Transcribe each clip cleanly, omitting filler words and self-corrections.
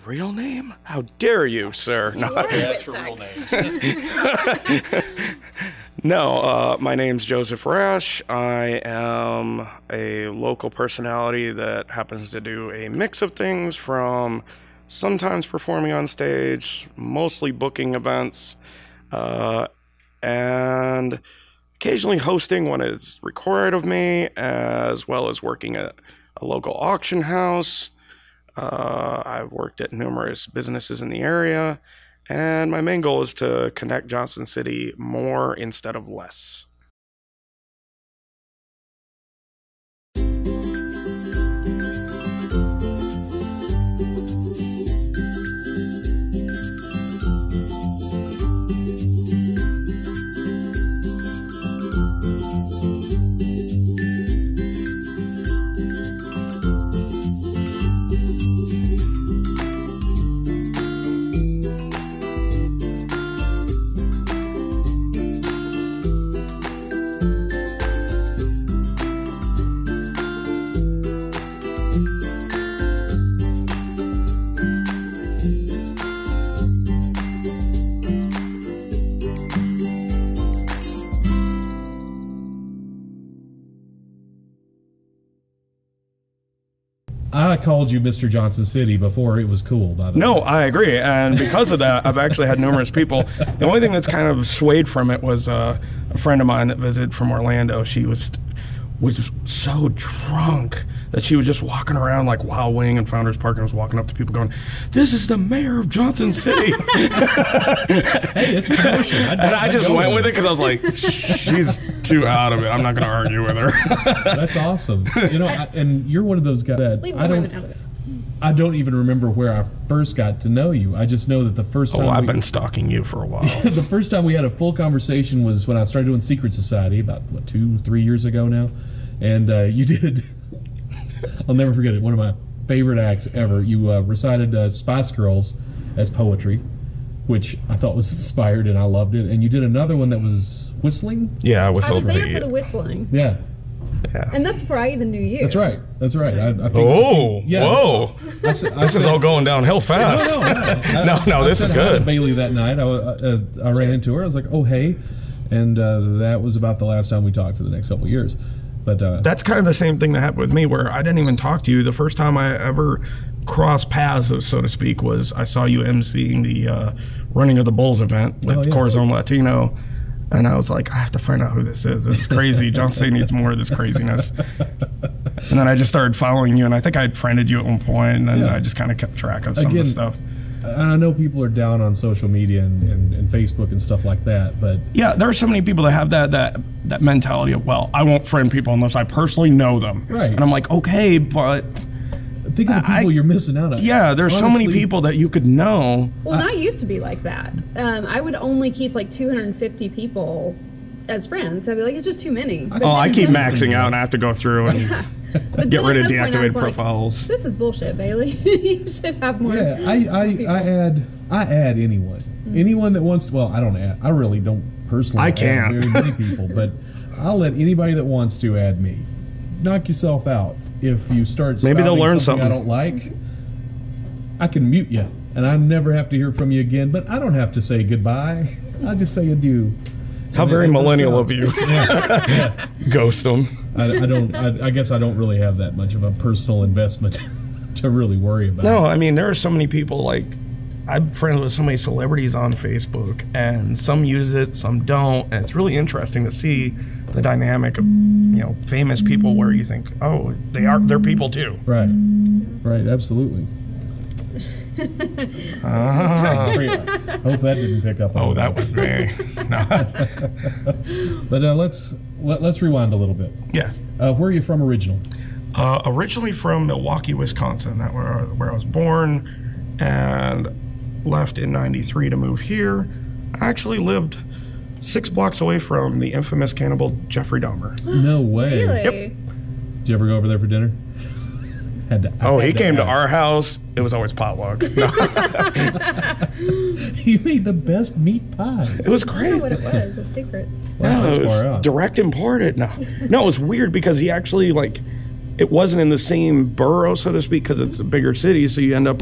real name? How dare you, sir? No, That's for real names. No, my name's Joseph Rasch. I am a local personality that happens to do a mix of things, from sometimes performing on stage, mostly booking events, and occasionally hosting when it's required of me, as well as working at a local auction house. I've worked at numerous businesses in the area, and my main goal is to connect Johnson City more instead of less. I called you Mr. Johnson City before it was cool, by the way. No, I agree. And because of that, I've actually had numerous people. The only thing that's kind of swayed from it was a friend of mine that visited from Orlando. She was so drunk that she was just walking around like Wild Wing and Founders Park and was walking up to people going, "This is the mayor of Johnson City." Hey, it's a promotion. And I just went with it because I was like, she's too out of it. I'm not going to argue with her. That's awesome. You know, and you're one of those guys that I don't even remember where I first got to know you. I just know that the first time I've been stalking you for a while. The first time we had a full conversation was when I started doing Secret Society about, 2-3 years ago now. And you did, I'll never forget it, one of my favorite acts ever. You recited Spice Girls as poetry, which I thought was inspired and I loved it. And you did another one that was whistling? Yeah, I I was whistled. there for the whistling. Yeah. Yeah. And that's before I even knew you. That's right. That's right. I think, Oh, yeah. whoa. This This is all going downhill fast. No, this is I good. said Bailey that night. I ran into her. I was like, "Oh, hey," and that was about the last time we talked for the next couple of years. But that's kind of the same thing that happened with me, where I didn't even talk to you. The first time I ever crossed paths, so to speak, was I saw you emceeing the Running of the Bulls event with Corazon Latino. And I was like, I have to find out who this is. This is crazy. Johnson City needs more of this craziness. And then I just started following you, and I think I had friended you at one point, and then I just kind of kept track of some of the stuff. I know people are down on social media and Facebook and stuff like that, but yeah, there are so many people that have that mentality of, well, I won't friend people unless I personally know them. Right. And I'm like, okay, but think of the people you're missing out on. Yeah, there's so many people that you could know. Well, and I used to be like that. I would only keep like 250 people as friends. I'd be like, it's just too many. I keep maxing out, and I have to go through and get rid of deactivated profiles. This is bullshit, Bailey. You should have more. Yeah, I add anyone. Anyone that wants. Well, I don't add. I really don't personally. I can't. Add very many people, but I'll let anybody that wants to add me. Knock yourself out. If you start maybe they'll learn something I don't like, I can mute you, and I never have to hear from you again. But I don't have to say goodbye. I just say adieu. How very millennial of you. Yeah. Ghost them. I guess I don't really have that much of a personal investment to really worry about. No, I mean, there are so many people, like, I'm friends with so many celebrities on Facebook, and some use it, some don't, and it's really interesting to see the dynamic of, famous people where you think, oh, they're people too. Right, absolutely. Hope that didn't pick up on that was me. No. But let's rewind a little bit. Yeah. Where are you from originally? Originally from Milwaukee, Wisconsin. That's where I was born, and left in '93 to move here. I actually lived 6 blocks away from the infamous cannibal Jeffrey Dahmer. No way. Really? Yep. Did you ever go over there for dinner? He came to our house. It was always potluck. You made the best meat pies. It was great. I don't know what it was. A secret. Wow, it was direct imported. No, it was weird because he actually, it wasn't in the same borough, so to speak, because it's a bigger city, so you end up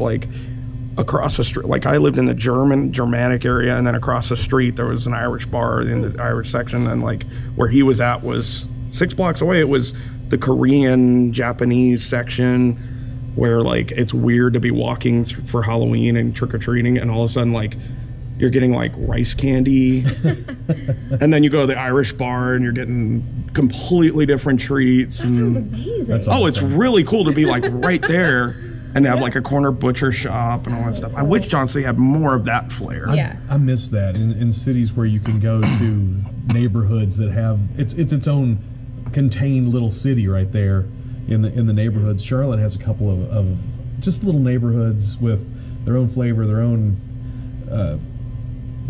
across the street, like I lived in the Germanic area, and then across the street there was an Irish bar in the Irish section, and like where he was at was 6 blocks away. It was the Korean, Japanese section, where like it's weird to be walking for Halloween and trick-or-treating, and all of a sudden like you're getting like rice candy and then you go to the Irish bar and you're getting completely different treats. That sounds amazing. That's awesome. Oh, it's really cool to be like right there and have like a corner butcher shop and all that stuff. I wish Johnson City had more of that flair. I miss that in cities where you can go to neighborhoods that have its own contained little city right there in the neighborhoods. Charlotte has a couple of just little neighborhoods with their own flavor, their own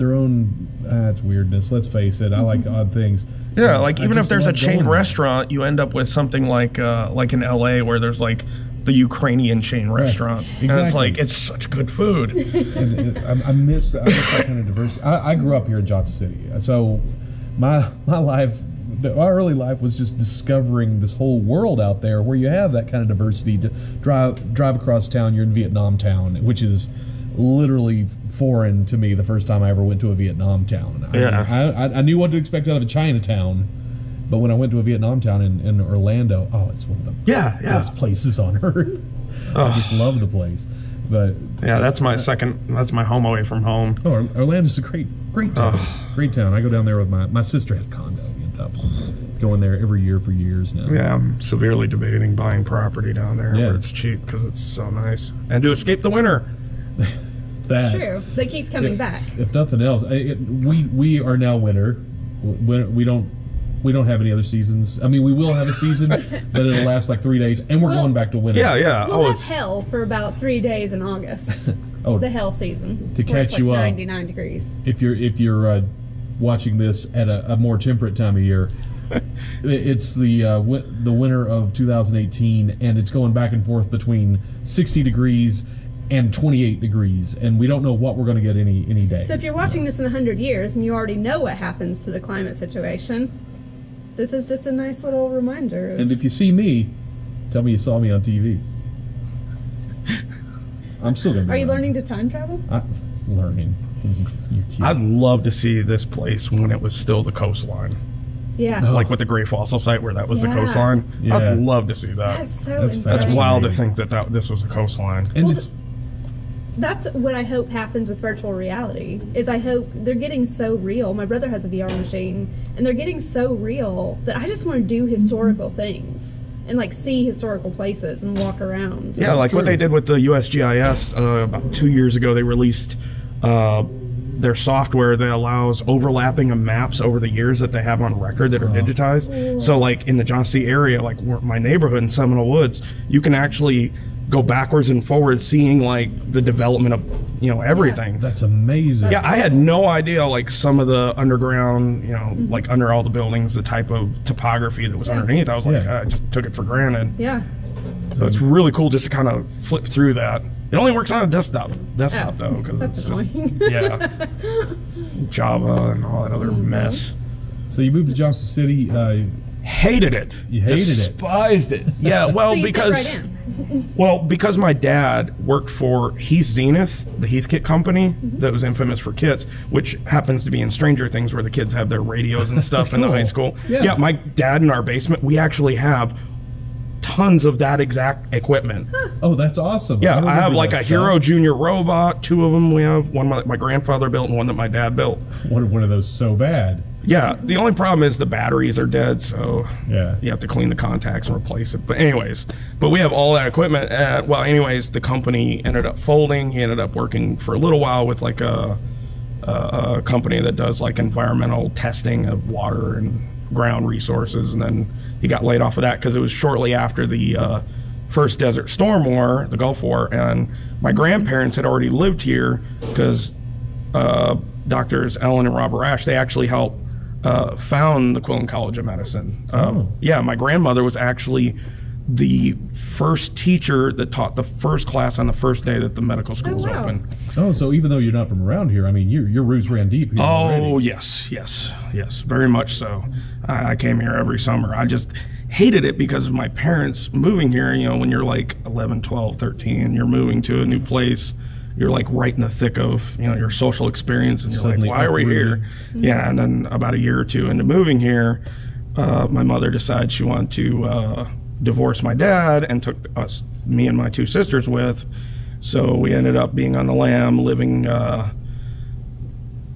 it's weirdness. Let's face it. I like odd things. Yeah, like even if there's a chain restaurant, you end up with something like in LA where there's like the Ukrainian chain restaurant. Exactly. And it's like, it's such good food. And I miss that kind of diversity. I grew up here in Johnson City, so my life, our early life was just discovering this whole world out there where you have that kind of diversity. To drive across town, you're in Vietnam Town, which is literally foreign to me the first time I ever went to a Vietnam town. I knew what to expect out of a Chinatown, but when I went to a Vietnam town in Orlando, it's one of the best places on earth. I just love the place. But that's my home away from home. Oh, Orlando's a great town. Great town. I go down there with my sister had a condo. We ended up going there every year for years now. Yeah, I'm severely debating buying property down there where it's cheap because it's so nice. And to escape the winter. That's true. That keeps coming back. If nothing else, we are now winter. We don't have any other seasons. I mean, we will have a season, but it'll last like 3 days, and we're going back to winter. Yeah. We'll have hell for about 3 days in August. The hell season. To catch you up, 99 degrees. If you're watching this at a more temperate time of year, it's the winter of 2018, and it's going back and forth between 60 degrees and 28 degrees, and we don't know what we're going to get any day. So if you're watching this in 100 years and you already know what happens to the climate situation, this is just a nice little reminder. And if you see me, tell me you saw me on TV. I'm still going to be Are you learning to time travel? Learning. You're cute. I'd love to see this place when it was still the coastline. Yeah. Like with the Great Fossil Site where that was the coastline. Yeah. I'd love to see that. That's so insane. That's wild to think that this was a coastline. And that's what I hope happens with virtual reality, is I hope they're getting so real. My brother has a VR machine, and they're getting so real that I just want to do historical things and like see historical places and walk around. Yeah, like what they did with the USGIS about 2 years ago. They released their software that allows overlapping of maps over the years that they have on record that are digitized. So like in the Johnson City area, like my neighborhood in Seminole Woods, you can actually go backwards and forwards, seeing like the development of everything. That's amazing. Yeah, I had no idea like some of the underground, like under all the buildings, the type of topography that was underneath. I was like, I just took it for granted. Yeah. So it's really cool just to kind of flip through that. It only works on a desktop though, because it's annoying. just Java and all that other mess. So you moved to Johnson City. Hated it. You hated Despised it. Yeah, well, So because my dad worked for Heath Zenith, the Heathkit company that was infamous for kits, which happens to be in Stranger Things where the kids have their radios and stuff in the high school. Yeah, my dad in our basement, we actually have tons of that exact equipment. Oh, that's awesome. Yeah, I have like a Hero Junior robot, 2 of them we have, one my grandfather built and one that my dad built. One of those so bad. Yeah, the only problem is the batteries are dead, so yeah, you have to clean the contacts and replace it. But anyways, we have all that equipment. Anyways, the company ended up folding. He ended up working for a little while with like a company that does like environmental testing of water and ground resources, and then he got laid off of that because it was shortly after the first Desert Storm War, the Gulf War, and my grandparents had already lived here because Doctors Ellen and Robert Rasch, they actually helped found the Quillen College of Medicine. Yeah, my grandmother was actually the first teacher that taught the first class on the first day that the medical school was open. Oh, so even though you're not from around here, I mean, your roots ran deep here already. yes, very much so. I came here every summer. I just hated it because of my parents moving here. When you're like 11, 12, 13, you're moving to a new place, you're like right in the thick of your social experience, and you're Suddenly like, why are we here? Yeah, and then about a year or two into moving here, my mother decided she wanted to divorce my dad and took me and my two sisters with. So we ended up being on the lam, living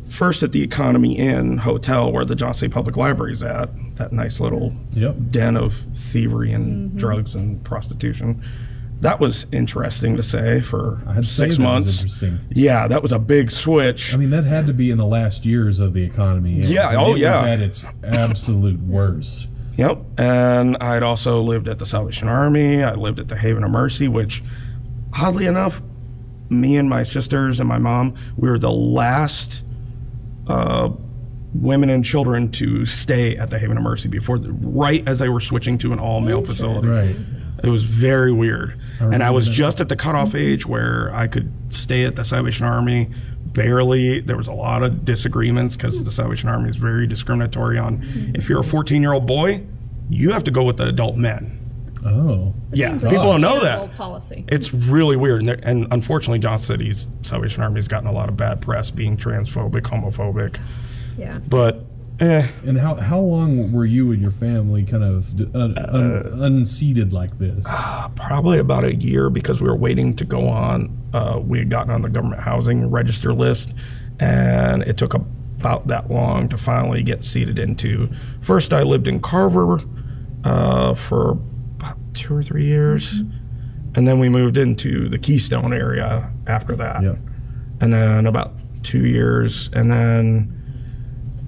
first at the Economy Inn Hotel where the Johnson City Public Library is at, that nice little den of thievery and drugs and prostitution. That was interesting to say for 6 months. Interesting. Yeah, that was a big switch. I mean, that had to be in the last years of the Economy Inn. Yeah, it was at its absolute worst. Yep, and I'd also lived at the Salvation Army. I lived at the Haven of Mercy, which, oddly enough, me and my sisters and my mom, we were the last women and children to stay at the Haven of Mercy right as they were switching to an all-male facility. Right. It was very weird. And I was just at the cutoff age where I could stay at the Salvation Army. Barely. There was a lot of disagreements because the Salvation Army is very discriminatory on if you're a 14-year-old boy, you have to go with the adult men. Oh. Yeah, people don't know that. Policy. It's really weird. And unfortunately, Johnson City's Salvation Army has gotten a lot of bad press being transphobic, homophobic. Yeah. But, And how long were you and your family kind of unseated like this? Probably about a year because we were waiting to go on. We had gotten on the government housing register list, and it took about that long to finally get seated into. First, I lived in Carver for about 2 or 3 years, and then we moved into the Keystone area after that. Yep. And then about 2 years, and then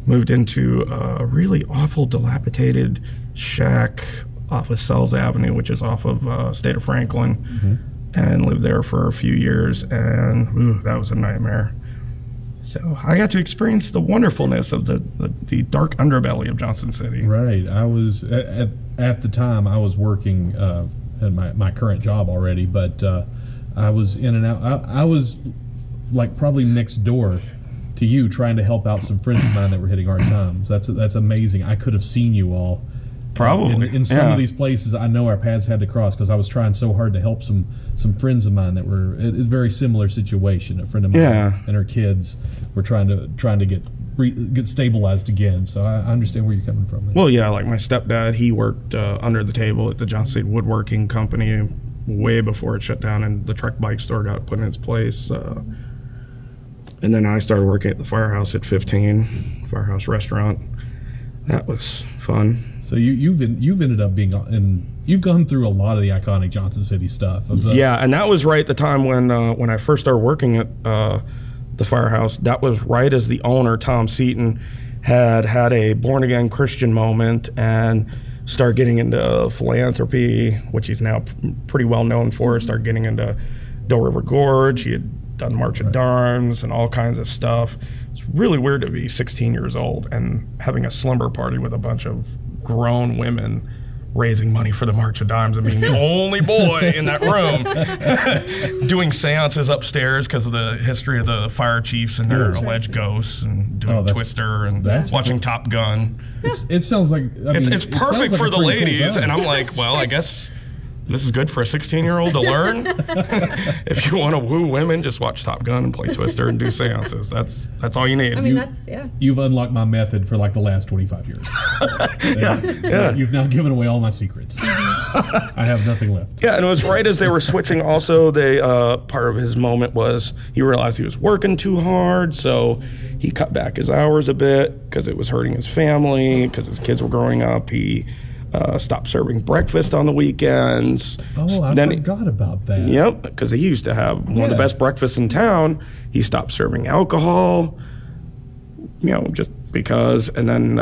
moved into a really awful, dilapidated shack off of Sells Avenue, which is off of State of Franklin, and lived there for a few years, and that was a nightmare. So I got to experience the wonderfulness of the dark underbelly of Johnson City. Right. I was, at the time, I was working at my current job already, but I was in and out. I was like probably next door to you, trying to help out some friends of mine that were hitting hard times. That's amazing. I could have seen you all. Probably. In some of these places, I know our paths had to cross because I was trying so hard to help some friends of mine that were in a very similar situation. A friend of mine and her kids were trying to get stabilized again. So I understand where you're coming from there. Well, yeah, like my stepdad, he worked under the table at the Johnson City Woodworking Company way before it shut down, and the Trek Bike Store got put in its place. And then I started working at the Firehouse at 15, Firehouse Restaurant. That was fun. So you've ended up you've gone through a lot of the iconic Johnson City stuff. Yeah, and that was right at the time when I first started working at the Firehouse. That was right as the owner, Tom Seaton, had a born-again Christian moment and started getting into philanthropy, which he's now pretty well known for. Started getting into Doe River Gorge. He had done March of Dimes and all kinds of stuff. It's really weird to be 16 years old and having a slumber party with a bunch of grown women raising money for the March of Dimes and being the only boy in that room doing seances upstairs because of the history of the fire chiefs and their alleged ghosts, and doing Twister and watching Top Gun. It sounds like it's perfect like for the ladies, cool and I'm like, well, I guess this is good for a 16-year-old to learn. If you want to woo women, just watch Top Gun and play Twister and do seances. That's all you need. I mean, You've unlocked my method for like the last 25 years. You've now given away all my secrets. I have nothing left. Yeah, and it was right as they were switching. Also, part of his moment was he realized he was working too hard, so he cut back his hours a bit because it was hurting his family, because his kids were growing up. He stopped serving breakfast on the weekends. Oh, I forgot about that. Yep, because he used to have one of the best breakfasts in town. He stopped serving alcohol, just because. And then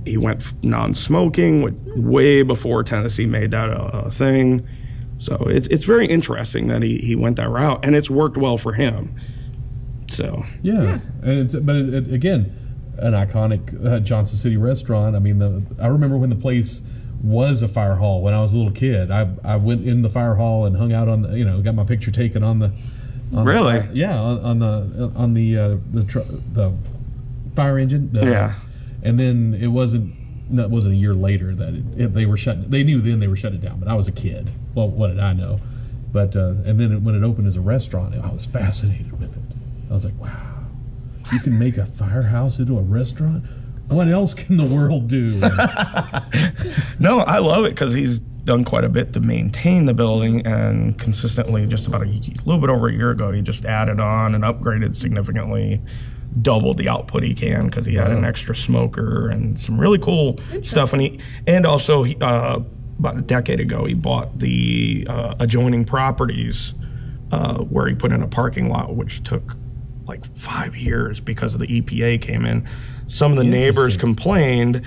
he went non-smoking way before Tennessee made that a thing. So it's very interesting that he went that route, and it's worked well for him. So and again, an iconic Johnson City restaurant. I mean, I remember when the place was a fire hall when I was a little kid. I went in the fire hall and hung out on the, got my picture taken on the. Really? On the fire engine. And then it wasn't a year later that they were shutting. They knew then they were shutting it down, but I was a kid. Well, what did I know? But and then when it opened as a restaurant, I was fascinated with it. I was like, wow, you can make a firehouse into a restaurant? What else can the world do? No, I love it because he's done quite a bit to maintain the building, and consistently, just about a little bit over a year ago, he just added on and upgraded significantly, doubled the output he can because he had an extra smoker and some really cool stuff. And also about a decade ago, he bought the adjoining properties where he put in a parking lot, which took like 5 years because of the EPA came in. Some of the neighbors complained.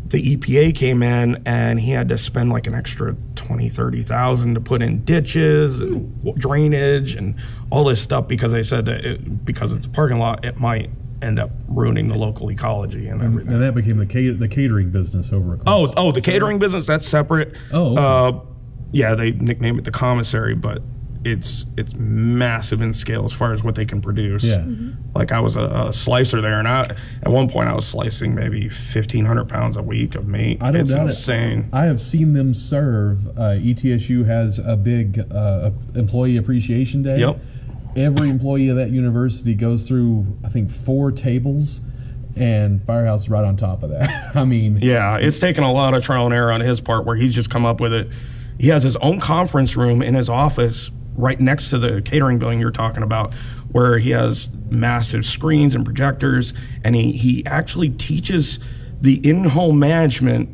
The EPA came in and he had to spend like an extra $20,000-$30,000 to put in ditches and drainage and all this stuff because they said that because it's a parking lot, it might end up ruining the local ecology and everything. And that became the catering business over at the catering business, that's separate. Yeah, they nicknamed it the commissary, but it's massive in scale as far as what they can produce. Yeah. Like I was a slicer there, and at one point I was slicing maybe 1,500 pounds a week of meat. I don't doubt insane. I have seen them serve. ETSU has a big employee appreciation day. Yep. Every employee of that university goes through, I think, 4 tables, and Firehouse is right on top of that. I mean, yeah, it's taken a lot of trial and error on his part where he's just come up with it. He has his own conference room in his office right next to the catering building you're talking about, where he has massive screens and projectors, and he actually teaches the in-home management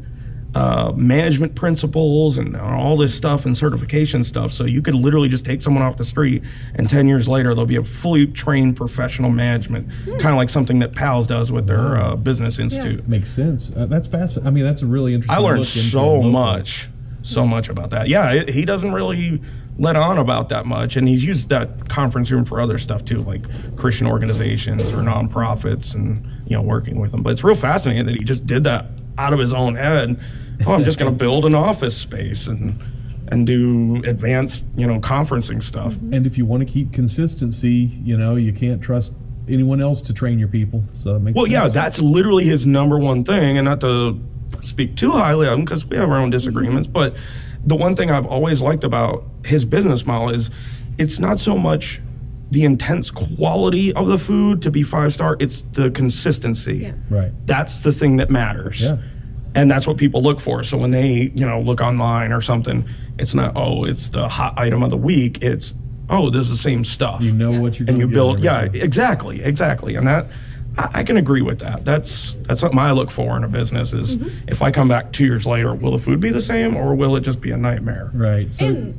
principles and all this stuff and certification stuff. So you could literally just take someone off the street, and 10 years later they'll be a fully trained professional management, kind of like something that PALS does with their business institute. Yeah. Makes sense. That's fascinating. I mean, that's a really interesting. I learned so much about that. Yeah, he doesn't really let on about that much, and he's used that conference room for other stuff too, like Christian organizations or nonprofits, and working with them. But it's real fascinating that he just did that out of his own head. I'm just going to build an office space and do advanced conferencing stuff. And if you want to keep consistency, you can't trust anyone else to train your people. So it makes sense. Yeah, that's literally his number one thing, and not to speak too highly of him because we have our own disagreements, but the one thing I've always liked about his business model is it's not so much the intense quality of the food to be 5-star, it's the consistency. Yeah. Right. That's the thing that matters. Yeah. And that's what people look for. So when they, look online or something, it's not, it's the hot item of the week. It's, this is the same stuff. You know what you're and you build, get exactly. And that, I can agree with that. That's something I look for in a business is if I come back 2 years later, will the food be the same or will it just be a nightmare? Right. So,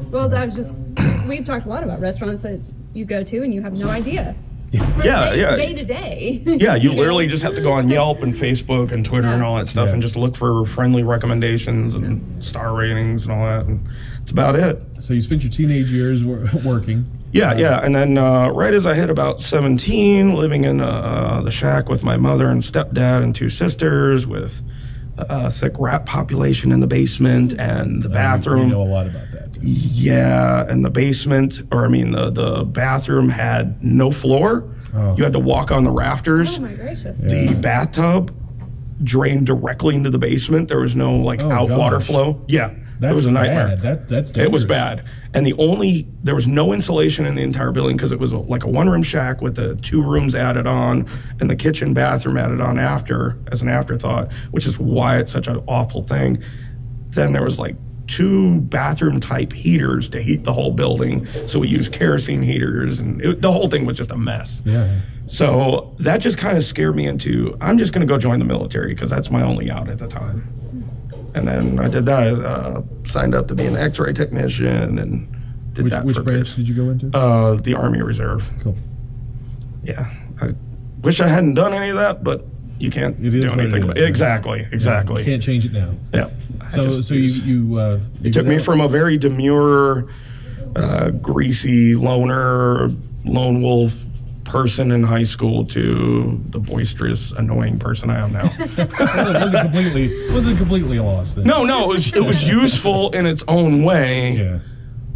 well, that was just, we've talked a lot about restaurants that you go to and you have no idea. Day to day. Yeah, you literally just have to go on Yelp and Facebook and Twitter and all that stuff and just look for friendly recommendations and star ratings and all that. And that's about it. So you spent your teenage years working. Yeah. And then right as I hit about 17, living in the shack with my mother and stepdad and 2 sisters with a thick rat population in the basement and the bathroom. You know a lot about that. Yeah, and the basement, the bathroom had no floor. You had to walk on the rafters. Oh my gracious. The bathtub drained directly into the basement. There was no water flow. Yeah. It was a nightmare. That's dangerous. It was bad. And there was no insulation in the entire building because it was like a 1-room shack with the 2 rooms added on and the kitchen bathroom added on as an afterthought, which is why it's such an awful thing. Then there was like 2 bathroom type heaters to heat the whole building. So we used kerosene heaters and the whole thing was just a mess. Yeah. So that just kind of scared me into, I'm just going to go join the military because that's my only out at the time. And then I did that. I signed up to be an X-ray technician and did that. Which branch did you go into? The Army Reserve. Cool. Yeah. I wish I hadn't done any of that, but you can't do anything about it. Exactly. Yeah, you can't change it now. Yeah. It took me from a very demure, greasy loner, lone wolf person in high school to the boisterous, annoying person I am now. Well, it wasn't completely lost then. No, it was useful in its own way. Yeah.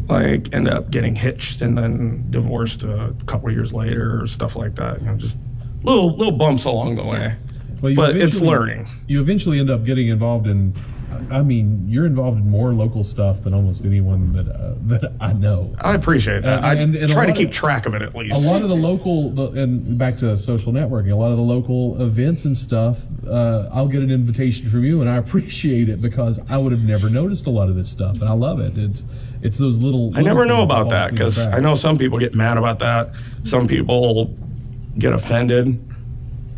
Like ended up getting hitched and then divorced a couple years later or stuff like that. Just little bumps along the way. Well, but it's learning. You eventually end up getting involved in I mean, you're involved in more local stuff than almost anyone that I know. I appreciate that. And I try to keep track of it at least. A lot of the local, and back to social networking, a lot of the local events and stuff, I'll get an invitation from you, and I appreciate it because I would have never noticed a lot of this stuff, and I love it. It's those little. I never know about that because I know some people get mad about that. Some people get offended.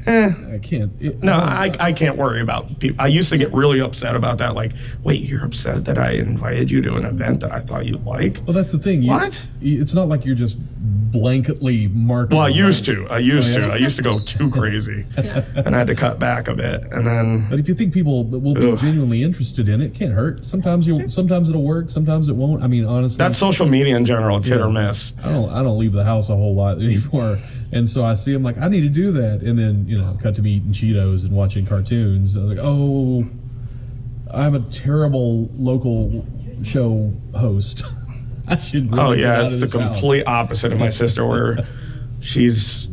I can't. I can't worry about people. I used to get really upset about that. Like, wait, you're upset that I invited you to an event that I thought you'd like? Well, that's the thing. What? It's not like you're just blanketly marking. Well, I used to. I used to go too crazy, and I had to cut back a bit. And then. But if you think people will be genuinely interested in it, can't hurt. Sometimes it'll work. Sometimes it won't. I mean, honestly, that's social media in general. It's hit or miss. I don't leave the house a whole lot anymore. And so I see them like, I need to do that. And then, cut to me eating Cheetos and watching cartoons. I'm like, oh, I'm a terrible local show host. I should really get out it's of the this house. complete opposite of my sister, where she's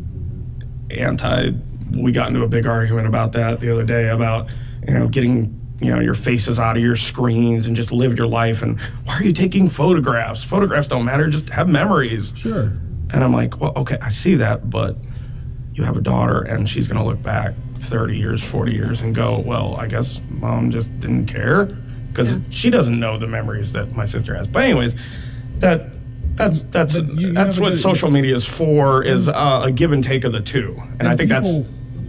anti. We got into a big argument about that the other day about, getting, your faces out of your screens and just live your life. And why are you taking photographs? Photographs don't matter. Just have memories. Sure. And I'm like, well, okay, I see that, but you have a daughter, and she's going to look back 30 years, 40 years, and go, well, I guess mom just didn't care, because she doesn't know the memories that my sister has. But anyways, that's what social media is for, is a give and take of the two. And I think that's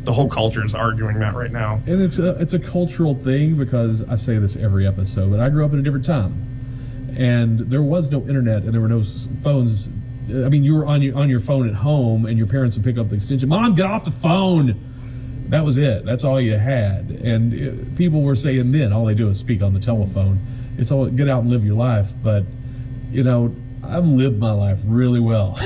the whole culture is arguing that right now. And it's a cultural thing, because I say this every episode, but I grew up in a different time, and there was no internet, and there were no phones. I mean, you were on your phone at home, and your parents would pick up the extension. Mom, get off the phone. That was it. That's all you had. And people were saying then all they do is speak on the telephone. It's all get out and live your life. But I've lived my life really well,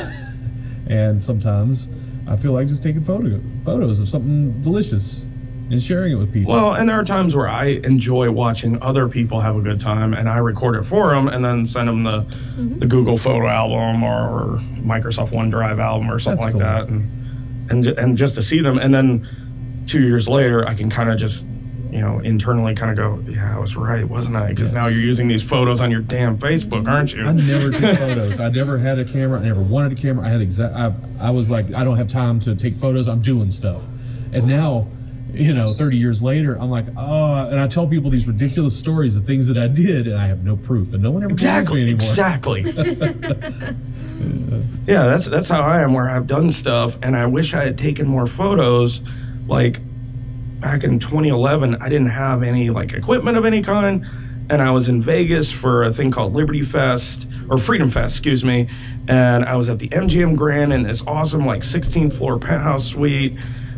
and sometimes I feel like just taking photos of something delicious and sharing it with people. Well, and there are times where I enjoy watching other people have a good time, and I record it for them and then send them the Google Photo album or Microsoft OneDrive album or something like that, and just to see them. And then 2 years later, I can kind of just, internally kind of go, yeah, I was right, wasn't I? Because now you're using these photos on your damn Facebook, aren't you? I never took photos. I never had a camera. I never wanted a camera. I was like, I don't have time to take photos. I'm doing stuff. And now, 30 years later, I'm like, and I tell people these ridiculous stories of things that I did, and I have no proof, and no one ever believes me anymore. Exactly. Yeah, that's how I am, where I've done stuff, and I wish I had taken more photos. Like, back in 2011, I didn't have any, equipment of any kind, and I was in Vegas for a thing called Liberty Fest, or Freedom Fest, excuse me, and I was at the MGM Grand in this awesome, 16th floor penthouse suite,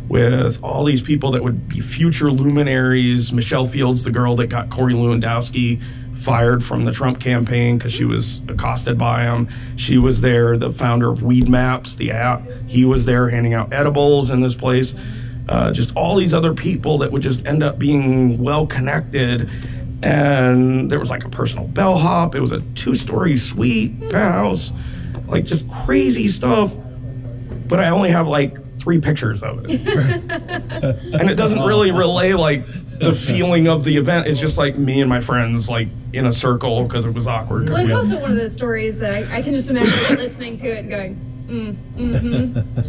with all these people that would be future luminaries. Michelle Fields, the girl that got Corey Lewandowski fired from the Trump campaign because she was accosted by him. She was there. The founder of Weed Maps, the app, he was there handing out edibles in this place. Just all these other people that would just end up being well connected. And there was a personal bellhop. It was a 2-story suite penthouse, just crazy stuff. But I only have 3 pictures of it. And it doesn't really relay the feeling of the event. It's just me and my friends in a circle because it was awkward. Well, it's also one of those stories that I can just imagine listening to it and going,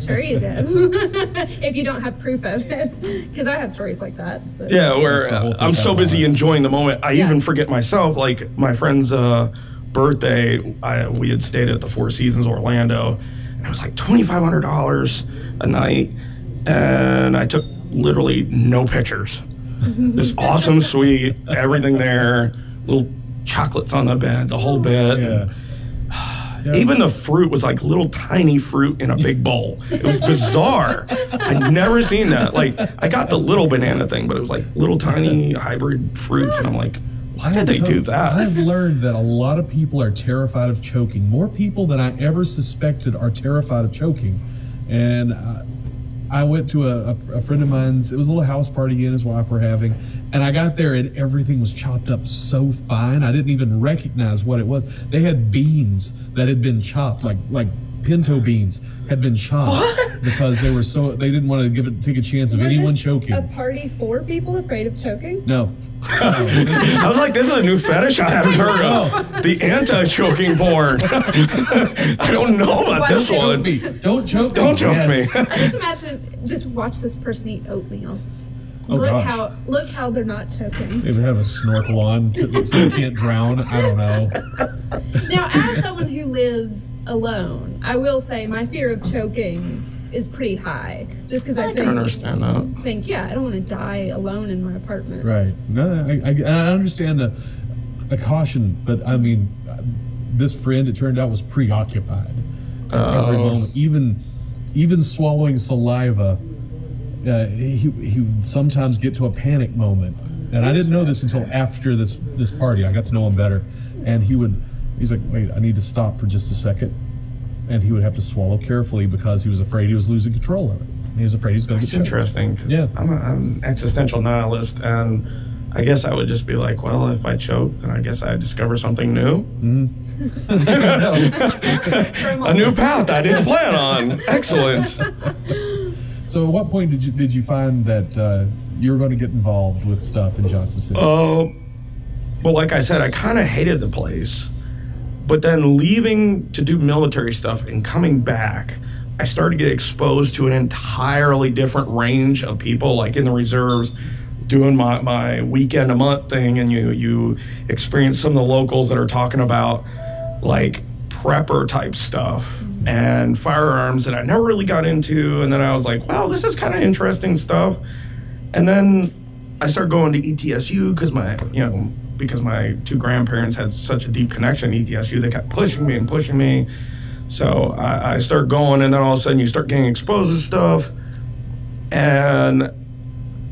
sure you did. If you don't have proof of it. Because I have stories like that. But. Yeah, where I'm so busy enjoying the moment, I even forget myself. My friend's birthday, we had stayed at the Four Seasons Orlando, and it was $2,500 a night, and I took literally no pictures. This awesome suite, everything there, little chocolates on the bed, the whole bed. Yeah. Even the fruit was little tiny fruit in a big bowl. It was bizarre. I'd never seen that. I got the little banana thing, but it was little tiny hybrid fruits, and I'm like, why did they do that? I've learned that a lot of people are terrified of choking. More people than I ever suspected are terrified of choking. And I went to a friend of mine's. It was a little house party he and his wife were having, and I got there and everything was chopped up so fine I didn't even recognize what it was. They had beans that had been chopped, like pinto beans had been chopped because they didn't want to take a chance of anyone choking. A party for people afraid of choking? No, I was like, this is a new fetish I haven't heard of. The anti-choking porn. I don't know about this one. Don't choke me. Don't choke me. I just imagine, just watch this person eat oatmeal. Oh, Look how they're not choking. They would have a snorkel on so they can't drown. I don't know. Now, as someone who lives alone, I will say my fear of choking is pretty high. Just because I can understand that. I don't want to die alone in my apartment. Right. No, I understand a caution, but I mean, this friend, it turned out, was preoccupied. Every moment, even swallowing saliva. He would sometimes get to a panic moment, and I didn't know this until after this party. I got to know him better, and he's like, wait, I need to stop for just a second, and he would have to swallow carefully because he was afraid he was losing control of it. He was afraid he was going to get choked. Interesting, because I'm an existential nihilist, and I guess I would just be like, well, if I choke, then I guess I discover something new. A new path I didn't plan on. Excellent. So at what point did you find that you were going to get involved with stuff in Johnson City? Well, like I said, I kind of hated the place. But then leaving to do military stuff and coming back, I started to get exposed to an entirely different range of people, like in the reserves, doing my weekend a month thing, and you experience some of the locals that are talking about like prepper type stuff and firearms that I never really got into. And then I was like, wow, this is kind of interesting stuff. And then I started going to ETSU because my two grandparents had such a deep connection to ETSU. They kept pushing me. So I started going, and then all of a sudden you start getting exposed to stuff. And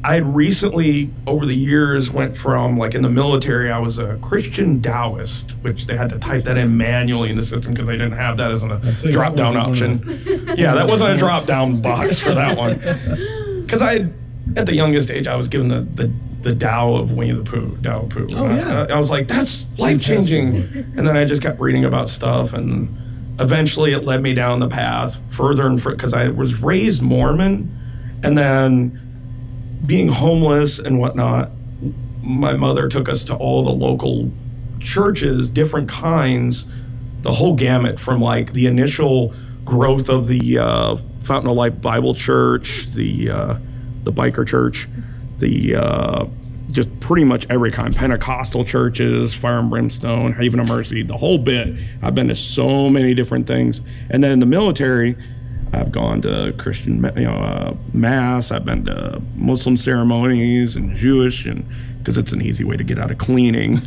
I recently, over the years, went from, like in the military, I was a Christian Taoist, which they had to type that in manually in the system because they didn't have that as a drop-down option. Yeah, that wasn't a drop-down box for that one. Because at the youngest age, I was given the Tao of Winnie the Pooh, Tao of Pooh. Oh, yeah. I was like, that's life-changing. And then I just kept reading about stuff, and eventually it led me down the path further and further, because I was raised Mormon, and then being homeless and whatnot, my mother took us to all the local churches, different kinds, the whole gamut, from like the initial growth of the Fountain of Life Bible Church, the biker church, just pretty much every kind, Pentecostal churches, Fire and Brimstone, Haven of Mercy, the whole bit. I've been to so many different things. And then in the military, I've gone to Christian, mass. I've been to Muslim ceremonies and Jewish, and because it's an easy way to get out of cleaning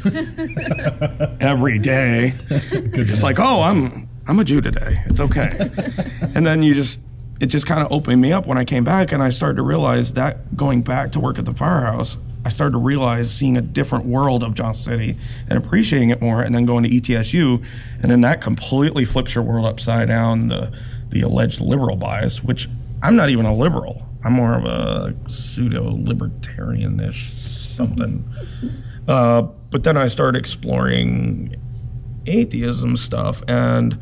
every day. You're just like, oh, I'm a Jew today. It's okay. And then it just kind of opened me up when I came back, and I started to realize that going back to work at the Firehouse, I started to realize seeing a different world of Johnson City and appreciating it more, and then going to ETSU, and then that completely flips your world upside down. The alleged liberal bias, which I'm not even a liberal. I'm more of a pseudo-libertarian-ish something. But then I started exploring atheism stuff, and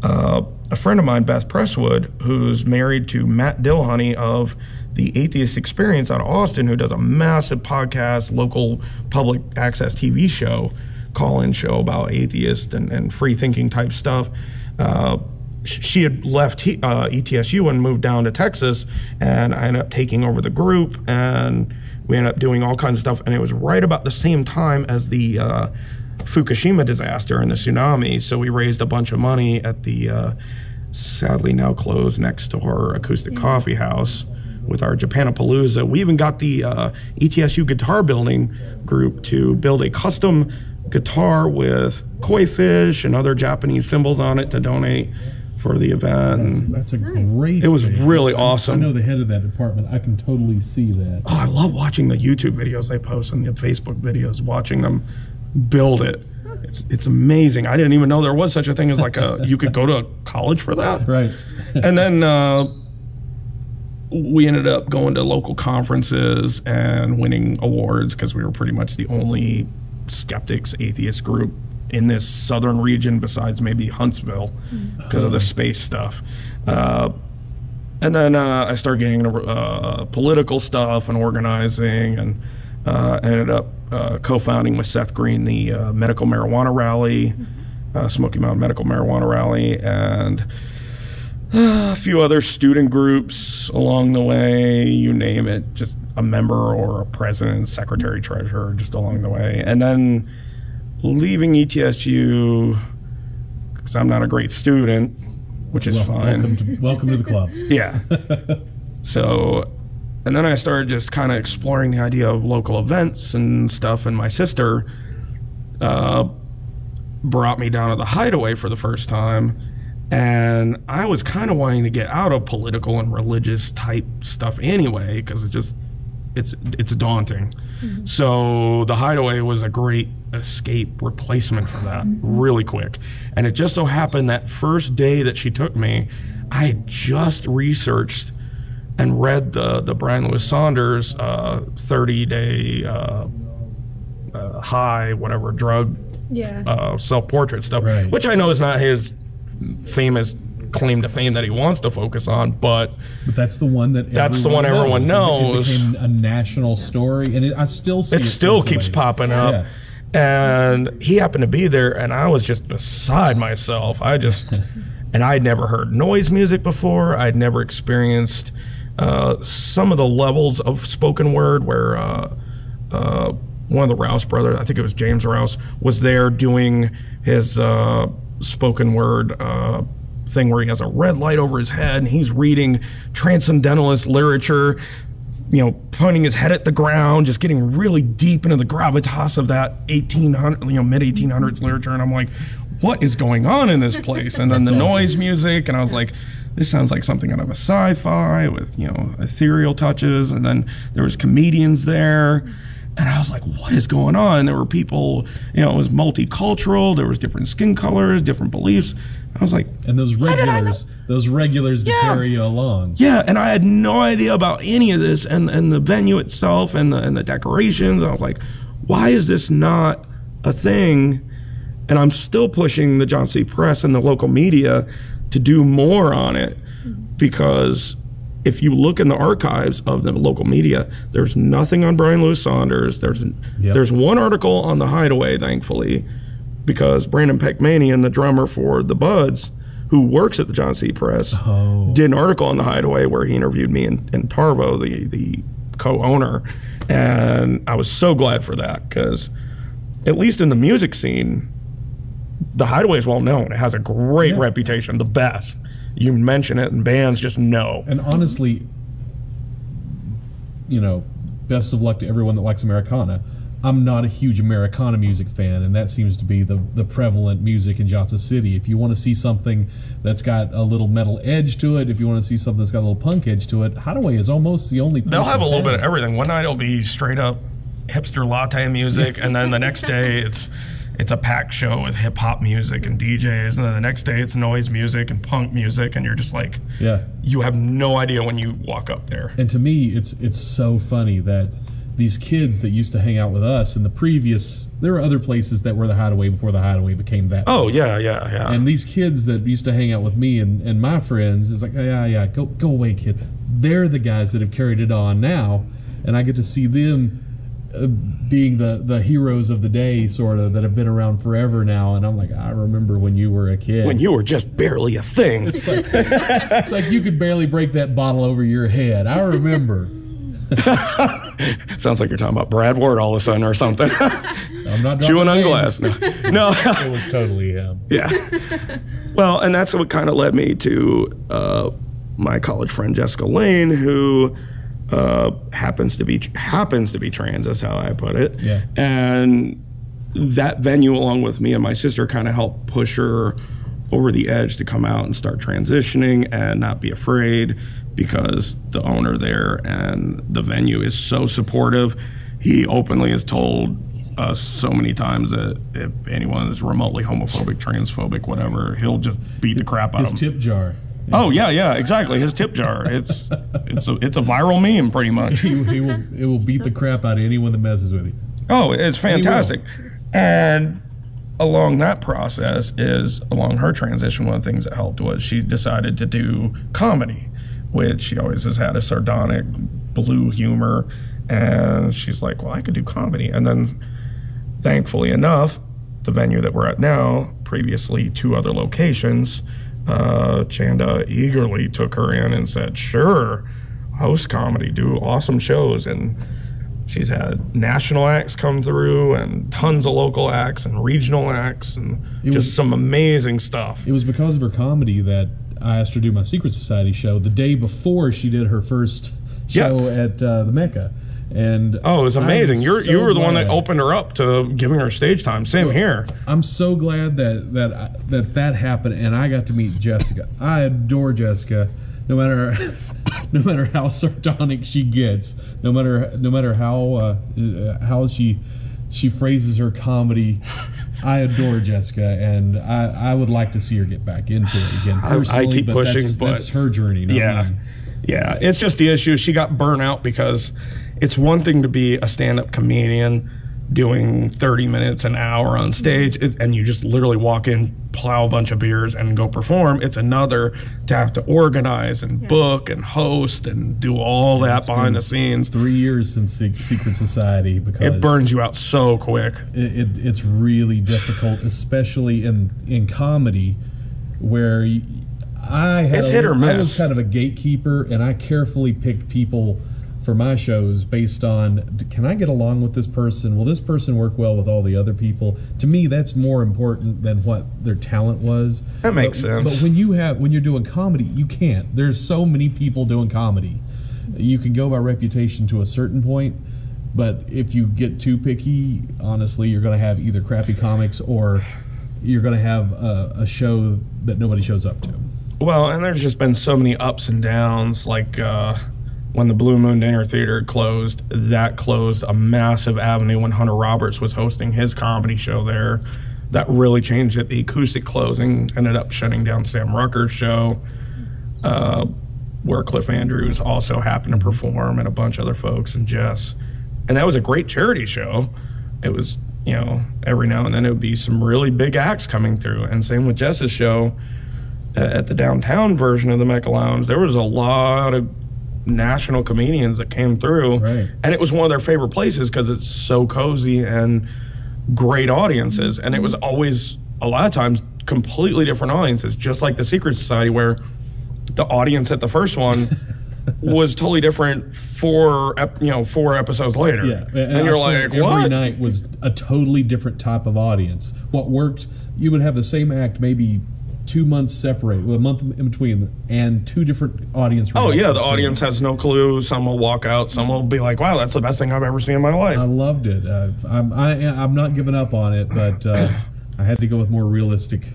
a friend of mine, Beth Presswood, who's married to Matt Dillhoney of the Atheist Experience out of Austin, who does a massive podcast, local public access TV show, call-in show about atheist and free-thinking type stuff. She had left ETSU and moved down to Texas, and I ended up taking over the group, and we ended up doing all kinds of stuff. And it was right about the same time as the Fukushima disaster and the tsunami, so we raised a bunch of money at the sadly now closed next door acoustic coffee house with our Japanapalooza. We even got the ETSU guitar building group to build a custom guitar with koi fish and other Japanese symbols on it to donate for the event. That's a great. It was thing. really awesome. I know the head of that department. I can totally see that. Oh, I love watching the YouTube videos they post and the Facebook videos, watching them build it. It's amazing. I didn't even know there was such a thing as like you could go to college for that. Right. And then we ended up going to local conferences and winning awards because we were pretty much the only skeptics atheist group in this southern region besides maybe Huntsville because of the space stuff. And then I started getting into political stuff and organizing, and Ended up co-founding with Seth Green the medical marijuana rally, Smoky Mountain Medical Marijuana Rally, and a few other student groups along the way, you name it, just a member or a president, secretary, treasurer, just along the way. And then leaving ETSU, because I'm not a great student, which is fine. Welcome to the club. Yeah. So, and then I started just kind of exploring the idea of local events and stuff, and my sister brought me down to the Hideaway for the first time. And I was kind of wanting to get out of political and religious type stuff anyway, because it's daunting. Mm-hmm. So the Hideaway was a great escape replacement for that, really quick. And it just so happened that first day that she took me, I had just researched and read the Brian Lewis Saunders 30-day high, whatever, drug self-portrait stuff, right, which I know is not his famous claim to fame that he wants to focus on, but that's the one that everyone knows. It became a national story, and I still see it still keeps popping up. Yeah. And he happened to be there, and I was just beside myself. And I'd never heard noise music before. I'd never experienced some of the levels of spoken word where one of the Rouse brothers, I think it was James Rouse, was there doing his spoken word thing where he has a red light over his head and he's reading transcendentalist literature, you know, pointing his head at the ground, just getting really deep into the gravitas of that 1800, mid 1800s literature. And I'm like, what is going on in this place? And then the noise music, and I was like, this sounds like something out of a sci-fi with, ethereal touches. And then there was comedians there. And I was like, what is going on? There were people, it was multicultural. There was different skin colors, different beliefs. I was like, and those regulars to carry you along. Yeah, and I had no idea about any of this, and the venue itself and the decorations. I was like, why is this not a thing? And I'm still pushing the John C. Press and the local media to do more on it, because if you look in the archives of the local media, there's nothing on Brian Lewis Saunders. There's one article on the Hideaway, thankfully, because Brandon Peckmanian, the drummer for the Buds, who works at the John C. Press, did an article on the Hideaway where he interviewed me and Tarvo, the co-owner, and I was so glad for that, because at least in the music scene, the Hideaway is well known. It has a great reputation, the best. You mention it and bands just know. And honestly, best of luck to everyone that likes Americana. I'm not a huge Americana music fan, and that seems to be the prevalent music in Johnson City. If you want to see something that's got a little metal edge to it, if you want to see something that's got a little punk edge to it, Hideaway is almost the only place. They'll have a little bit of everything. One night it'll be straight up hipster latte music, and then the next day it's a packed show with hip-hop music and DJs, and then the next day it's noise music and punk music, and you're just like, you have no idea when you walk up there. And to me, it's so funny that these kids that used to hang out with us in the previous, there were other places that were the Hideaway before the Hideaway became that. Oh, yeah. And these kids that used to hang out with me and my friends, is like, go away, kid. They're the guys that have carried it on now, and I get to see them being the heroes of the day, sort of, that have been around forever now. And I'm like, I remember when you were a kid. When you were just barely a thing. It's like you could barely break that bottle over your head. I remember. Sounds like you're talking about Brad Ward all of a sudden or something. I'm not chewing on glass. No. It was totally him. Yeah. Well, and that's what kind of led me to my college friend Jessica Lane, who happens to be trans, that's how I put it. Yeah. And that venue, along with me and my sister, kind of helped push her over the edge to come out and start transitioning and not be afraid, because the owner there and the venue is so supportive. He openly has told us so many times that if anyone is remotely homophobic, transphobic, whatever, he'll just beat the crap out of them. His tip jar. Oh yeah, exactly. His tip jar. It's a viral meme, pretty much. It will beat the crap out of anyone that messes with you. Oh, it's fantastic. And along that process along her transition, one of the things that helped was she decided to do comedy, which she always has had a sardonic blue humor, And she's like, well, I could do comedy. And then, thankfully enough, the venue that we're at now, previously 2 other locations, Chanda eagerly took her in and said, sure, host comedy, do awesome shows. And she's had national acts come through and tons of local acts and regional acts and some amazing stuff. It was because of her comedy that I asked her to do my Secret Society show the day before she did her first show at the Mecca. And it was amazing. You were the one that opened her up to giving her stage time. Same here. I'm so glad that happened, and I got to meet Jessica. I adore Jessica, no matter how sardonic she gets, no matter how she phrases her comedy. I adore Jessica, and I would like to see her get back into it again. I keep pushing, but that's her journey. Yeah. It's just the issue. She got burnt out because it's one thing to be a stand-up comedian doing 30 minutes an hour on stage, and you just literally walk in, plow a bunch of beers, and go perform. It's another to have to organize and book and host and do all that behind the scenes. 3 years since Secret Society, because it burns you out so quick. It's really difficult, especially in comedy, where it's hit or miss. I was kind of a gatekeeper, and I carefully picked people for my shows based on, can I get along with this person? Will this person work well with all the other people? To me, that's more important than what their talent was. That makes sense. But when you're doing comedy, you can't. There's so many people doing comedy. You can go by reputation to a certain point, but if you get too picky, honestly, you're going to have either crappy comics or you're going to have a show that nobody shows up to. Well, and there's just been so many ups and downs, like when the Blue Moon Dinner Theater closed, that closed a massive avenue when Hunter Roberts was hosting his comedy show there. That really changed it. The acoustic closing ended up shutting down Sam Rucker's show, where Cliff Andrews also happened to perform, and a bunch of other folks, and Jess. And that was a great charity show. It was, every now and then it would be some really big acts coming through. And same with Jess's show at the downtown version of the Mecca Lounge. There was a lot of national comedians that came through, right. And it was one of their favorite places because it's so cozy and great audiences. And it was always, a lot of times, completely different audiences, just like the Secret Society, where the audience at the first one was totally different 4 episodes later. Yeah, and you're like, what? Every night was a totally different type of audience. What worked, you would have the same act maybe 2 months separate, with a month in between, and 2 different audience reactions. Oh yeah, the audience has no clue. Some will walk out. Some will be like, "Wow, that's the best thing I've ever seen in my life." I loved it. I'm not giving up on it, but I had to go with more realistic.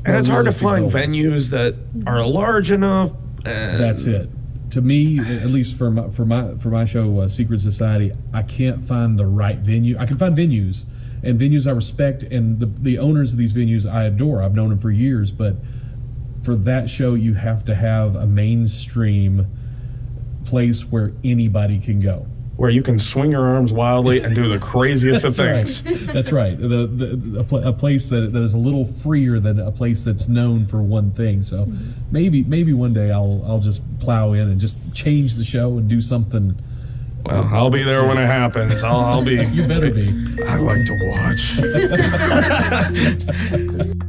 And it's hard to find venues that are large enough. That's it. To me, at least for my show, Secret Society, I can't find the right venue. I can find venues. And venues I respect, and the owners of these venues I adore. I've known them for years, but for that show, you have to have a mainstream place where anybody can go. Where you can swing your arms wildly and do the craziest of things. Right. That's right. A place that is a little freer than a place that's known for one thing. So maybe one day I'll just plow in and just change the show and do something. Well, I'll be there when it happens. I'll be. You better be. I like to watch.